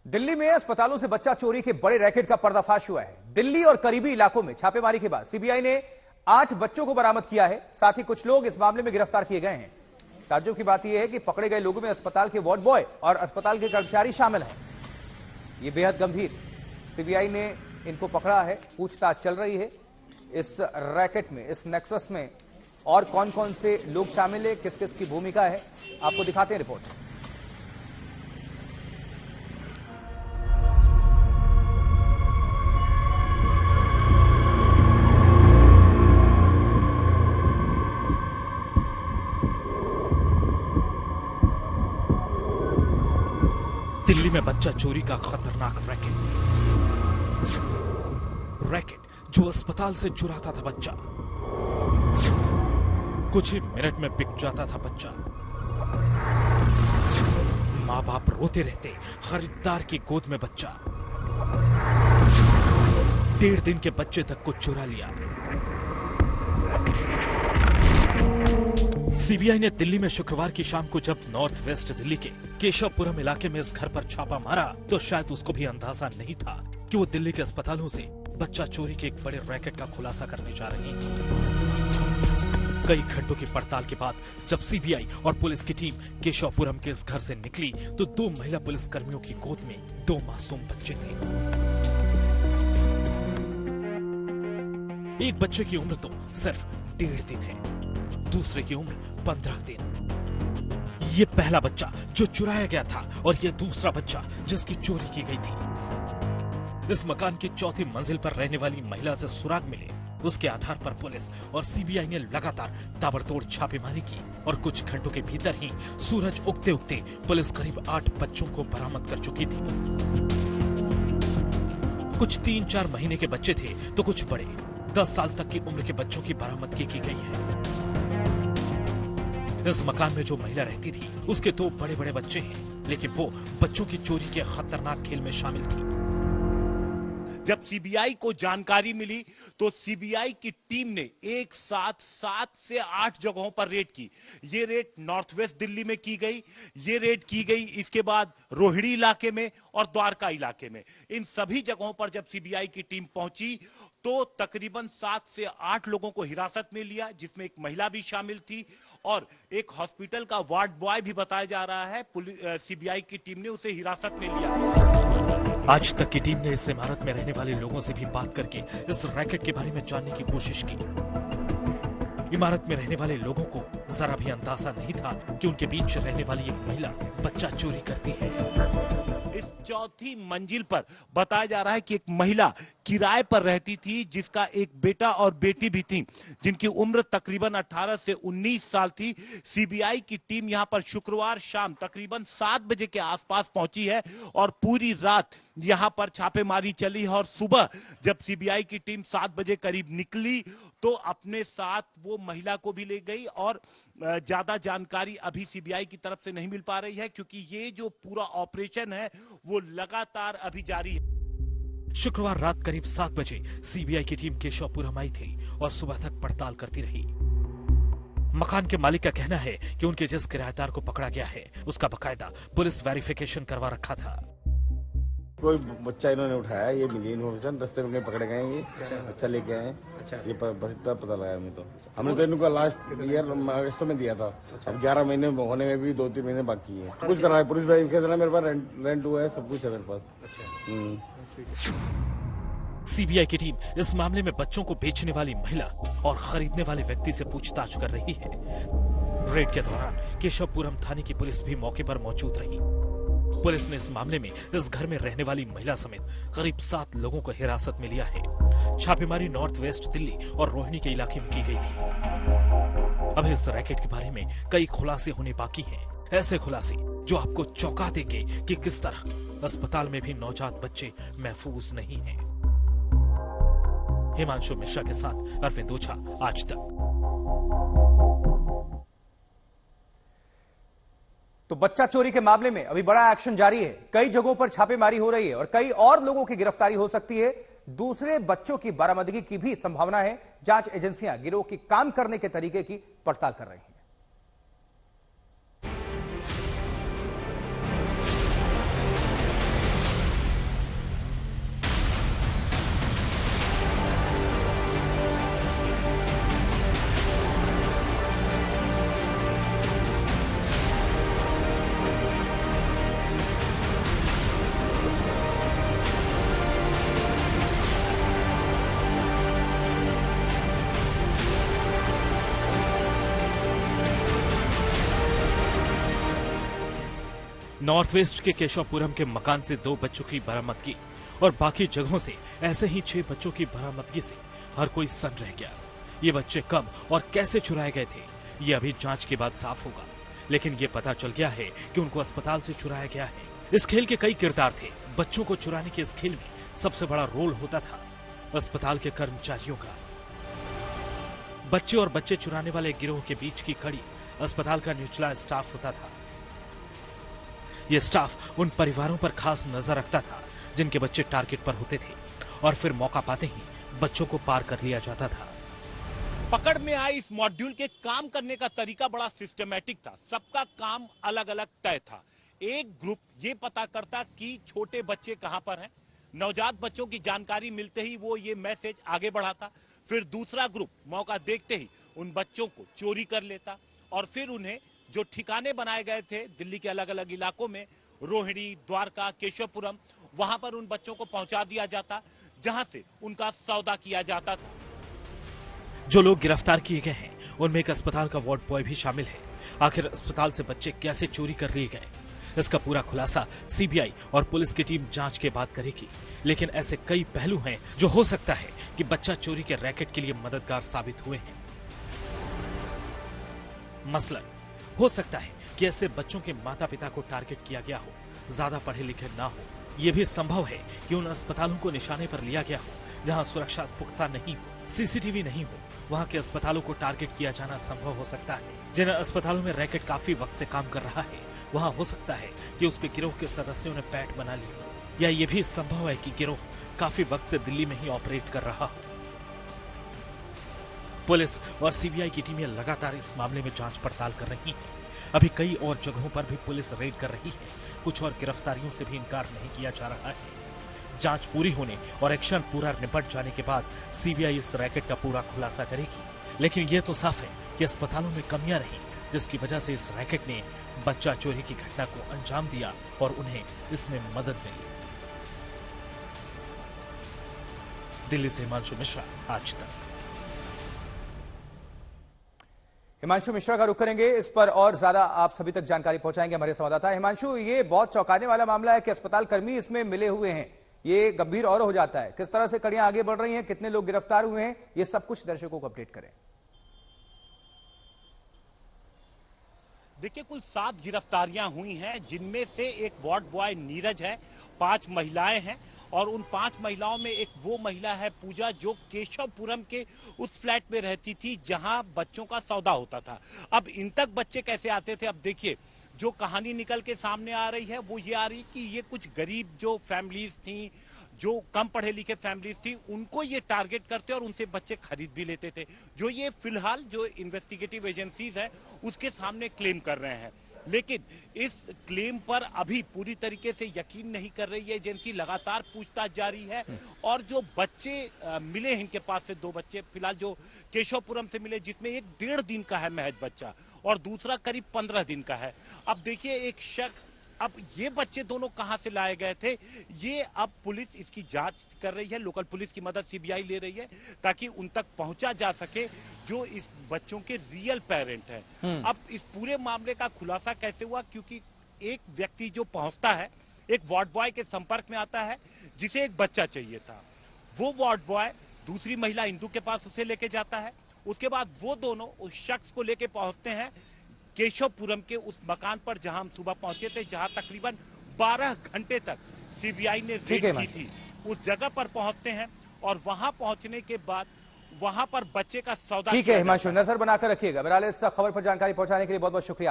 दिल्ली में अस्पतालों से बच्चा चोरी के बड़े रैकेट का पर्दाफाश हुआ है। दिल्ली और करीबी इलाकों में छापेमारी के बाद सीबीआई ने 8 बच्चों को बरामद किया है। साथ ही कुछ लोग इस मामले में गिरफ्तार किए गए हैं। ताज्जुब की बात यह है कि पकड़े गए लोगों में अस्पताल के वार्ड बॉय और अस्पताल के कर्मचारी शामिल हैं। ये बेहद गंभीर। सीबीआई ने इनको पकड़ा है, पूछताछ चल रही है। इस रैकेट में, इस नेक्सस में और कौन कौन से लोग शामिल है, किस किस की भूमिका है, आपको दिखाते हैं रिपोर्ट। दिल्ली में बच्चा चोरी का खतरनाक रैकेट जो अस्पताल से चुराता था बच्चा। कुछ ही मिनट में बिक जाता था बच्चा। माँ बाप रोते रहते, खरीदार की गोद में बच्चा। 1.5 दिन के बच्चे तक को चुरा लिया। सीबीआई ने दिल्ली में शुक्रवार की शाम को जब नॉर्थ वेस्ट दिल्ली के केशवपुरम इलाके में इस घर पर छापा मारा तो शायद उसको भी अंदाजा नहीं था कि वो दिल्ली के अस्पतालों से बच्चा चोरी के एक बड़े रैकेट का खुलासा करने जा रही है। कई घंटों की पड़ताल के बाद जब सीबीआई और पुलिस की टीम केशवपुरम के इस घर से निकली तो 2 महिला पुलिस कर्मियों की गोद में 2 मासूम बच्चे थे। एक बच्चे की उम्र तो सिर्फ 1.5 दिन है, दूसरे की उम्र 15 दिन। ये पहला बच्चा जो चुराया गया था और ये दूसरा बच्चा जिसकी चोरी की गई थी। इस मकान की 4थी मंजिल पर रहने वाली महिला से सुराग मिले। उसके आधार पर पुलिस और सीबीआई ने लगातार ताबड़तोड़ छापेमारी की और कुछ घंटों के भीतर ही सूरज उगते उगते पुलिस करीब 8 बच्चों को बरामद कर चुकी थी। कुछ 3-4 महीने के बच्चे थे तो कुछ बड़े 10 साल तक की उम्र के बच्चों की बरामदगी की गई है। इस मकान में जो महिला रहती थी उसके 2 बड़े बड़े बच्चे हैं, लेकिन वो बच्चों की चोरी के खतरनाक खेल में शामिल थी। जब सीबीआई को जानकारी मिली तो सीबीआई की टीम ने एक साथ 7 से 8 जगहों पर रेड की। ये रेड नॉर्थ वेस्ट दिल्ली में की गई, ये रेड की गई इसके बाद रोहिणी इलाके में और द्वारका इलाके में। इन सभी जगहों पर जब सीबीआई की टीम पहुंची तो तकरीबन 7 से 8 लोगों को हिरासत में लिया, जिसमें एक महिला भी शामिल थी और एक हॉस्पिटल का वार्ड बॉय भी बताया जा रहा है। सीबीआई की टीम ने उसे हिरासत में लिया। आज तक की टीम ने इस इमारत में रहने वाले लोगों से भी बात करके इस रैकेट के बारे में जानने की कोशिश की। इमारत में रहने वाले लोगों को जरा भी अंदाजा नहीं था कि उनके बीच रहने वाली एक महिला बच्चा चोरी करती है। इस 4थी मंजिल पर बताया जा रहा है कि एक महिला किराए पर रहती थी, जिसका एक बेटा और बेटी भी थी, जिनकी उम्र तकरीबन 18 से 19 साल थी। सीबीआई की टीम यहां पर शुक्रवार शाम तकरीबन 7 बजे के आसपास पहुंची है और पूरी रात यहां पर छापेमारी चली है और सुबह जब सीबीआई की टीम 7 बजे करीब निकली तो अपने साथ वो महिला को भी ले गई और ज्यादा जानकारी अभी सीबीआई की तरफ से नहीं मिल पा रही है, क्योंकि ये जो पूरा ऑपरेशन है वो लगातार अभी जारी है। शुक्रवार रात करीब 7 बजे सीबीआई की टीम केशवपुरम आई थी और सुबह तक पड़ताल करती रही। मकान के मालिक का कहना है कि उनके जिस किराएदार को पकड़ा गया है उसका बकायदा पुलिस वेरिफिकेशन करवा रखा था। कोई बच्चा इन्होंने उठाया, ये मिली इन्फॉर्मेशन, रास्ते में पकड़े गए, ये बच्चा लेके आए। ये पता लगा हमें तो हमने तो इनको लास्ट ईयर अगस्त में दिया था। अब 11 महीने होने में भी 2-3 महीने बाकी है। कुछ करा है, पुलिस वेरिफिकेशन मेरे पास, रेंट हुआ है, सब कुछ है मेरे पास। सीबीआई की टीम इस मामले में बच्चों को बेचने वाली महिला और खरीदने वाले व्यक्ति से पूछताछ कर रही है। रेड के दौरान केशवपुरम थाने की पुलिस भी मौके पर मौजूद रही। पुलिस ने इस मामले में इस घर में रहने वाली महिला समेत करीब 7 लोगों को हिरासत में लिया है। छापेमारी नॉर्थ वेस्ट दिल्ली और रोहिणी के इलाके में की गई थी। अब इस रैकेट के बारे में कई खुलासे होने बाकी हैं, ऐसे खुलासे जो आपको चौंका देंगे कि किस तरह अस्पताल में भी नवजात बच्चे महफूज नहीं हैं। हिमांशु मिश्रा के साथ अरविंद ओझा, आज तक। तो बच्चा चोरी के मामले में अभी बड़ा एक्शन जारी है। कई जगहों पर छापेमारी हो रही है और कई और लोगों की गिरफ्तारी हो सकती है। दूसरे बच्चों की बरामदगी की भी संभावना है। जांच एजेंसियां गिरोह के काम करने के तरीके की पड़ताल कर रही हैं। नॉर्थ वेस्ट के केशवपुरम के मकान से 2 बच्चों की बरामदगी और बाकी जगहों से ऐसे ही 6 बच्चों की बरामदगी से हर कोई सन रह गया। ये बच्चे कब और कैसे चुराए गए थे, ये अभी जांच के बाद साफ होगा, लेकिन ये पता चल गया है कि उनको अस्पताल से चुराया गया है। इस खेल के कई किरदार थे। बच्चों को चुराने के इस खेल में सबसे बड़ा रोल होता था अस्पताल के कर्मचारियों का। बच्चे और बच्चे चुराने वाले गिरोह के बीच की कड़ी अस्पताल का निचला स्टाफ होता था। यह स्टाफ उन परिवारों पर खास नजर रखता था जिनके बच्चे टारगेट पर होते थे, और फिर मौका पाते ही बच्चों को पार कर लिया जाता था। पकड़ में आए इस मॉड्यूल के काम करने का तरीका बड़ा सिस्टमैटिक था। सबका काम अलग अलग तय था। एक ग्रुप ये पता करता कि छोटे बच्चे कहां पर हैं, नवजात बच्चों की जानकारी मिलते ही वो ये मैसेज आगे बढ़ाता। फिर दूसरा ग्रुप मौका देखते ही उन बच्चों को चोरी कर लेता, और फिर उन्हें जो ठिकाने बनाए गए थे दिल्ली के अलग अलग इलाकों में, रोहिणी, द्वारका, केशवपुरम, वहां पर उन बच्चों को पहुंचा दिया जाता, जहां से उनका सौदा किया जाता था। जो लोग गिरफ्तार किए गए हैं उनमें एक अस्पताल का वार्ड बॉय भी शामिल है। आखिर अस्पताल से बच्चे कैसे चोरी कर लिए गए, इसका पूरा खुलासा सीबीआई और पुलिस की टीम जांच के बाद करेगी। लेकिन ऐसे कई पहलू हैं जो हो सकता है कि बच्चा चोरी के रैकेट के लिए मददगार साबित हुए हैं। मसलन हो सकता है कि ऐसे बच्चों के माता पिता को टारगेट किया गया हो, ज्यादा पढ़े लिखे ना हो। यह भी संभव है कि उन अस्पतालों को निशाने पर लिया गया हो जहां सुरक्षा पुख्ता नहीं हो, सीसीटीवी नहीं हो। वहां के अस्पतालों को टारगेट किया जाना संभव हो सकता है। जिन अस्पतालों में रैकेट काफी वक्त से काम कर रहा है, वहां हो सकता है कि उसके गिरोह के सदस्यों ने पैठ बना ली हो, या ये भी संभव है कि गिरोह काफी वक्त से दिल्ली में ही ऑपरेट कर रहा हो। पुलिस और सीबीआई की टीमें लगातार इस मामले में जांच पड़ताल कर रही हैं। अभी कई और जगहों पर भी पुलिस रेड कर रही है। कुछ और गिरफ्तारियों से भी इनकार नहीं किया जा रहा है। जांच पूरी होने और एक्शन पूरा निपट जाने के बाद सीबीआई इस रैकेट का पूरा खुलासा करेगी। लेकिन यह तो साफ है कि अस्पतालों में कमियां रही, जिसकी वजह से इस रैकेट ने बच्चा चोरी की घटना को अंजाम दिया और उन्हें इसमें मदद मिली। दिल्ली से हिमांशु मिश्रा, आज तक। हिमांशु मिश्रा का रुख करेंगे, इस पर और ज्यादा आप सभी तक जानकारी पहुंचाएंगे हमारे संवाददाता। हिमांशु, ये बहुत चौंकाने वाला मामला है कि अस्पताल कर्मी इसमें मिले हुए हैं। ये गंभीर और हो जाता है। किस तरह से कड़ियां आगे बढ़ रही हैं, कितने लोग गिरफ्तार हुए हैं, ये सब कुछ दर्शकों को अपडेट करें। देखिए, कुल 7 गिरफ्तारियां हुई हैं, जिनमें से एक वार्ड बॉय नीरज है, 5 महिलाएं हैं, और उन 5 महिलाओं में एक वो महिला है पूजा, जो केशवपुरम के उस फ्लैट में रहती थी जहां बच्चों का सौदा होता था। अब इन तक बच्चे कैसे आते थे, अब देखिए जो कहानी निकल के सामने आ रही है वो ये आ रही कि ये कुछ गरीब जो फैमिलीज थी, जो कम पढ़े लिखे फैमिलीज थी, उनको ये टारगेट करते और उनसे बच्चे खरीद भी लेते थे, जो ये फिलहाल जो इन्वेस्टिगेटिव एजेंसीज है उसके सामने क्लेम कर रहे हैं। लेकिन इस क्लेम पर अभी पूरी तरीके से यकीन नहीं कर रही है एजेंसी, लगातार पूछताछ जारी है। और जो बच्चे मिले हैं इनके पास से 2 बच्चे फिलहाल जो केशवपुरम से मिले, जिसमें एक 1.5 दिन का है महज बच्चा और दूसरा करीब 15 दिन का है। अब देखिए एक शक, अब ये बच्चे दोनों कहां से लाए गए थे, ये अब पुलिस इसकी जांच कर रही है। लोकल पुलिस की मदद सीबीआई ले रही है ताकि उन तक पहुंचा जा सके जो इस बच्चों के रियल पेरेंट हैं। अब इस पूरे मामले का खुलासा कैसे हुआ, क्योंकि एक व्यक्ति जो पहुंचता है, एक वार्ड बॉय के संपर्क में आता है जिसे एक बच्चा चाहिए था। वो वार्ड बॉय दूसरी महिला इंदू के पास उसे लेके जाता है। उसके बाद वो दोनों उस शख्स को लेके पहुंचते हैं केशवपुरम के उस मकान पर जहां हम सुबह पहुंचे थे, जहां तकरीबन 12 घंटे तक सीबीआई ने रेड की थी। उस जगह पर पहुंचते हैं और वहां पहुंचने के बाद वहां पर बच्चे का सौदा। ठीक है हिमांशु, नजर बनाकर रखिएगा। बहरहाल इस खबर पर जानकारी पहुंचाने के लिए बहुत बहुत शुक्रिया।